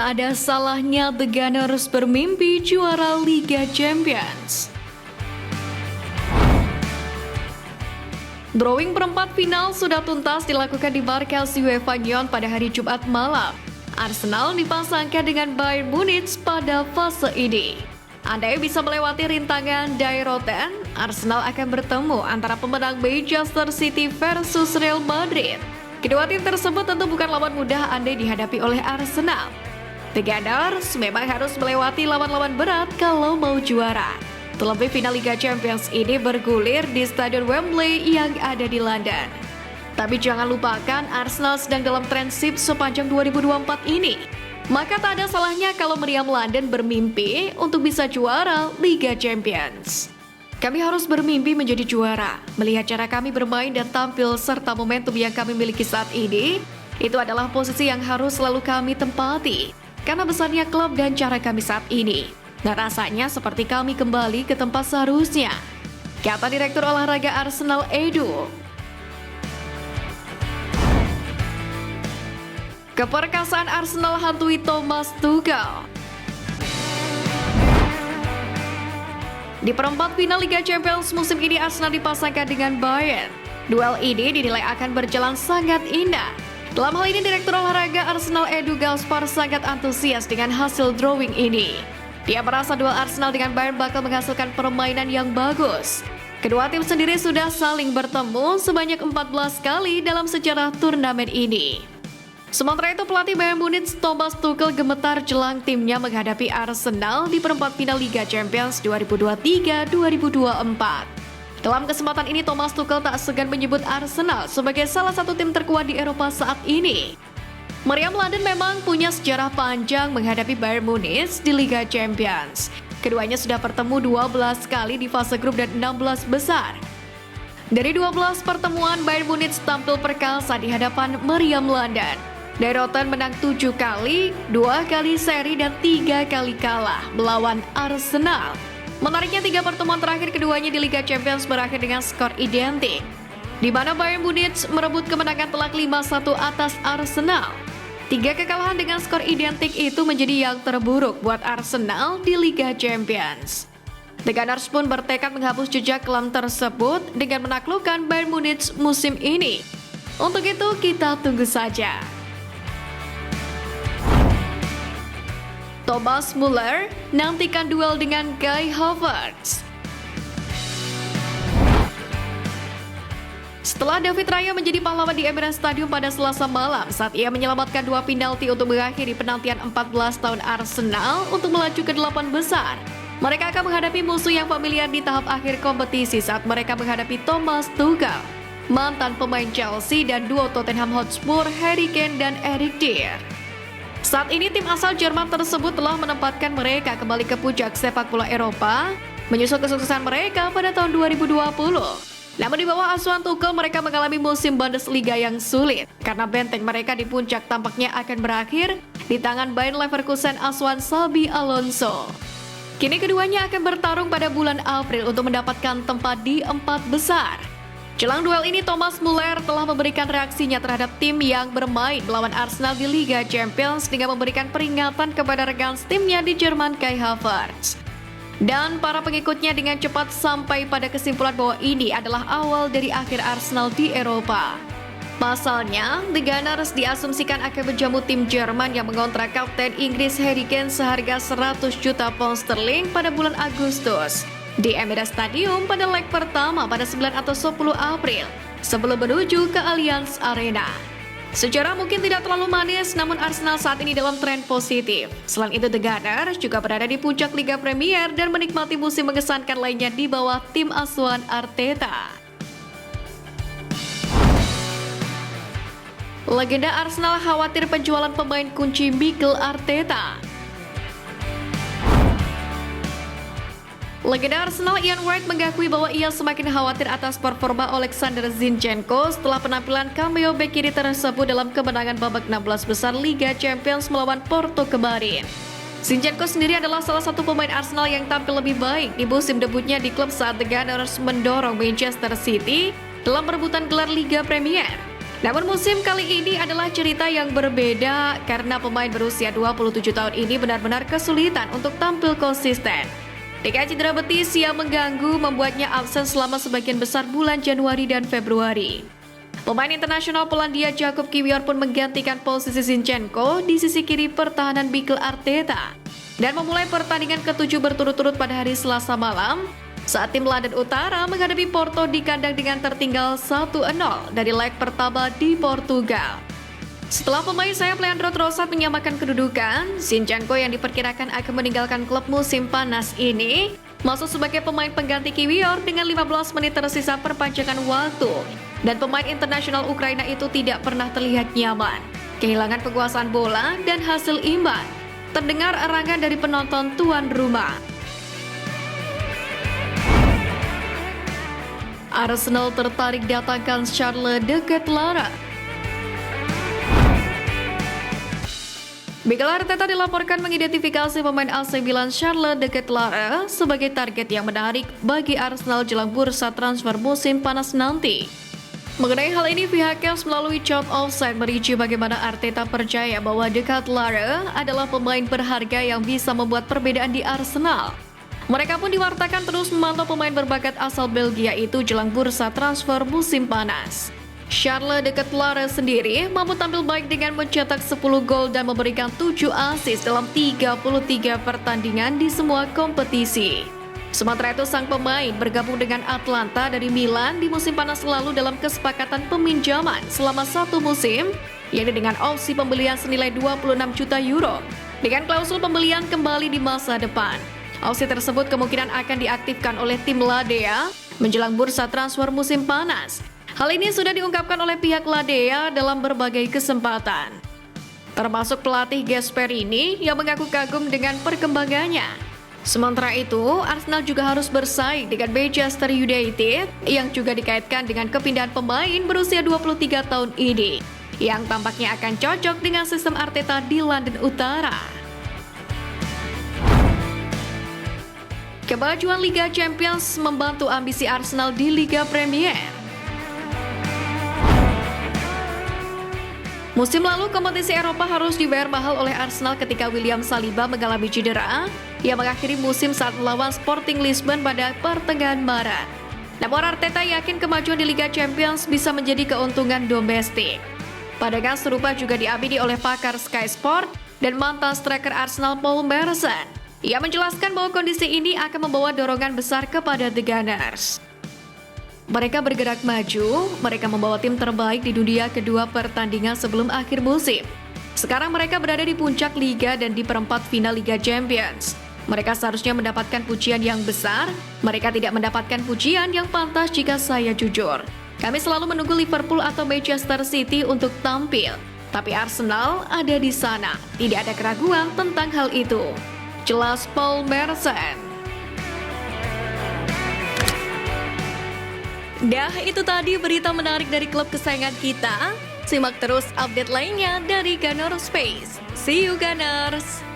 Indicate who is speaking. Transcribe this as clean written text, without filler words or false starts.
Speaker 1: Tak ada salahnya The Gunners bermimpi juara Liga Champions. Drawing perempat final sudah tuntas dilakukan di markas UEFA Nyon pada hari Jumat malam. Arsenal dipasangkan dengan Bayern Munich pada fase ini. Andai bisa melewati rintangan Die Rotten, Arsenal akan bertemu antara pemenang Manchester City versus Real Madrid. Kedua tim tersebut tentu bukan lawan mudah andai dihadapi oleh Arsenal. The Gunners memang harus melewati lawan-lawan berat kalau mau juara. Terlebih final Liga Champions ini bergulir di Stadion Wembley yang ada di London. Tapi jangan lupakan Arsenal sedang dalam transit sepanjang 2024 ini. Maka tak ada salahnya kalau meriam London bermimpi untuk bisa juara Liga Champions. Kami harus bermimpi menjadi juara. Melihat cara kami bermain dan tampil serta momentum yang kami miliki saat ini, itu adalah posisi yang harus selalu kami tempati. Karena besarnya klub dan cara kami saat ini. Dan rasanya seperti kami kembali ke tempat seharusnya, kata Direktur Olahraga Arsenal Edu. Keperkasaan Arsenal hantui Thomas Tuchel. Di perempat final Liga Champions musim ini Arsenal dipasangkan dengan Bayern. Duel ini dinilai akan berjalan sangat indah. Dalam hal ini Direktur Olahraga Arsenal Edu Gaspar sangat antusias dengan hasil drawing ini. Dia merasa duel Arsenal dengan Bayern bakal menghasilkan permainan yang bagus. Kedua tim sendiri sudah saling bertemu sebanyak 14 kali dalam sejarah turnamen ini. Sementara itu pelatih Bayern Munich Thomas Tuchel gemetar jelang timnya menghadapi Arsenal di perempat final Liga Champions 2023-2024. Dalam kesempatan ini Thomas Tuchel tak segan menyebut Arsenal sebagai salah satu tim terkuat di Eropa saat ini. Meriam London memang punya sejarah panjang menghadapi Bayern Munich di Liga Champions. Keduanya sudah bertemu 12 kali di fase grup dan 16 besar. Dari 12 pertemuan Bayern Munich tampil perkasa di hadapan meriam London. Die Rotten menang 7 kali, 2 kali seri dan 3 kali kalah melawan Arsenal. Menariknya 3 pertemuan terakhir keduanya di Liga Champions berakhir dengan skor identik, di mana Bayern Munich merebut kemenangan telak 5-1 atas Arsenal. 3 kekalahan dengan skor identik itu menjadi yang terburuk buat Arsenal di Liga Champions. The Gunners pun bertekad menghapus jejak kelam tersebut dengan menaklukkan Bayern Munich musim ini. Untuk itu kita tunggu saja. Thomas Muller nantikan duel dengan Kai Havertz. Setelah David Raya menjadi pahlawan di Emirates Stadium pada Selasa malam saat ia menyelamatkan 2 penalti untuk mengakhiri penantian 14 tahun Arsenal untuk melaju ke 8 besar. Mereka akan menghadapi musuh yang familiar di tahap akhir kompetisi saat mereka menghadapi Thomas Tuchel, mantan pemain Chelsea dan duo Tottenham Hotspur Harry Kane dan Eric Dier. Saat ini tim asal Jerman tersebut telah menempatkan mereka kembali ke puncak sepak bola Eropa, menyusul kesuksesan mereka pada tahun 2020. Namun di bawah asuhan Tuchel mereka mengalami musim Bundesliga yang sulit, karena benteng mereka di puncak tampaknya akan berakhir di tangan Bayer Leverkusen asuhan Xabi Alonso. Kini keduanya akan bertarung pada bulan April untuk mendapatkan tempat di 4 besar. Jelang duel ini Thomas Muller telah memberikan reaksinya terhadap tim yang bermain melawan Arsenal di Liga Champions dengan memberikan peringatan kepada rekan timnya di Jerman Kai Havertz. Dan para pengikutnya dengan cepat sampai pada kesimpulan bahwa ini adalah awal dari akhir Arsenal di Eropa. Pasalnya, The Gunners diasumsikan akan menjamu tim Jerman yang mengontrak kapten Inggris Harry Kane seharga 100 juta pound sterling pada bulan Agustus di Emirates Stadium pada leg pertama pada 9 atau 10 April sebelum menuju ke Allianz Arena. Sejarah mungkin tidak terlalu manis, namun Arsenal saat ini dalam tren positif. Selain itu The Gunners juga berada di puncak Liga Premier dan menikmati musim mengesankan lainnya di bawah tim asuhan Arteta. Legenda Arsenal khawatir penjualan pemain kunci Mikel Arteta. Legenda Arsenal Ian Wright mengakui bahwa ia semakin khawatir atas performa Alexander Zinchenko setelah penampilan cameo bek kiri tersebut dalam kemenangan babak 16 besar Liga Champions melawan Porto kemarin. Zinchenko sendiri adalah salah satu pemain Arsenal yang tampil lebih baik di musim debutnya di klub saat The Gunners mendorong Manchester City dalam perebutan gelar Liga Premier. Namun musim kali ini adalah cerita yang berbeda karena pemain berusia 27 tahun ini benar-benar kesulitan untuk tampil konsisten. Dengan cedera betis yang mengganggu membuatnya absen selama sebagian besar bulan Januari dan Februari. Pemain internasional Polandia Jakub Kiwior pun menggantikan posisi Zinchenko di sisi kiri pertahanan Mikel Arteta dan memulai pertandingan ke-7 berturut-turut pada hari Selasa malam saat tim London Utara menghadapi Porto di kandang dengan tertinggal 1-0 dari leg pertama di Portugal. Setelah pemain sayap Leandro Trossard menyamakan kedudukan, Zinchenko yang diperkirakan akan meninggalkan klub musim panas ini masuk sebagai pemain pengganti Kiwior dengan 15 menit tersisa perpanjangan waktu. Dan pemain internasional Ukraina itu tidak pernah terlihat nyaman. Kehilangan penguasaan bola dan hasil imbang. Terdengar erangan dari penonton tuan rumah. Arsenal tertarik datangkan Charles de Ketelaere. Mikel Arteta dilaporkan mengidentifikasi pemain AC Milan Charles de Ketelaere sebagai target yang menarik bagi Arsenal jelang bursa transfer musim panas nanti. Mengenai hal ini, pihaknya melalui Chart Offside merinci bagaimana Arteta percaya bahwa de Ketelaere adalah pemain berharga yang bisa membuat perbedaan di Arsenal. Mereka pun diwartakan terus memantau pemain berbakat asal Belgia itu jelang bursa transfer musim panas. Charles de Ketelaere sendiri mampu tampil baik dengan mencetak 10 gol dan memberikan 7 assist dalam 33 pertandingan di semua kompetisi. Sementara itu, sang pemain bergabung dengan Atlanta dari Milan di musim panas lalu dalam kesepakatan peminjaman selama 1 musim, yakni dengan opsi pembelian senilai 26 juta euro, dengan klausul pembelian kembali di masa depan. Opsi tersebut kemungkinan akan diaktifkan oleh tim Ladea menjelang bursa transfer musim panas. Hal ini sudah diungkapkan oleh pihak Ladea dalam berbagai kesempatan. Termasuk pelatih Gasperini yang mengaku kagum dengan perkembangannya. Sementara itu, Arsenal juga harus bersaing dengan Manchester United yang juga dikaitkan dengan kepindahan pemain berusia 23 tahun ini, yang tampaknya akan cocok dengan sistem Arteta di London Utara. Kemajuan Liga Champions membantu ambisi Arsenal di Liga Premier. Musim lalu, kompetisi Eropa harus dibayar mahal oleh Arsenal ketika William Saliba mengalami cedera yang mengakhiri musim saat melawan Sporting Lisbon pada pertengahan Maret. Namun Arteta yakin kemajuan di Liga Champions bisa menjadi keuntungan domestik. Pandangan serupa juga diamini oleh pakar Sky Sport dan mantan striker Arsenal Paul Merson. Ia menjelaskan bahwa kondisi ini akan membawa dorongan besar kepada The Gunners. Mereka bergerak maju, mereka membawa tim terbaik di dunia kedua pertandingan sebelum akhir musim. Sekarang mereka berada di puncak liga dan di perempat final Liga Champions. Mereka seharusnya mendapatkan pujian yang besar, mereka tidak mendapatkan pujian yang pantas jika saya jujur. Kami selalu menunggu Liverpool atau Manchester City untuk tampil. Tapi Arsenal ada di sana, tidak ada keraguan tentang hal itu. Jelas Paul Merson. Dah, itu tadi berita menarik dari klub kesayangan kita. Simak terus update lainnya dari Gunners Space. See you Gunners!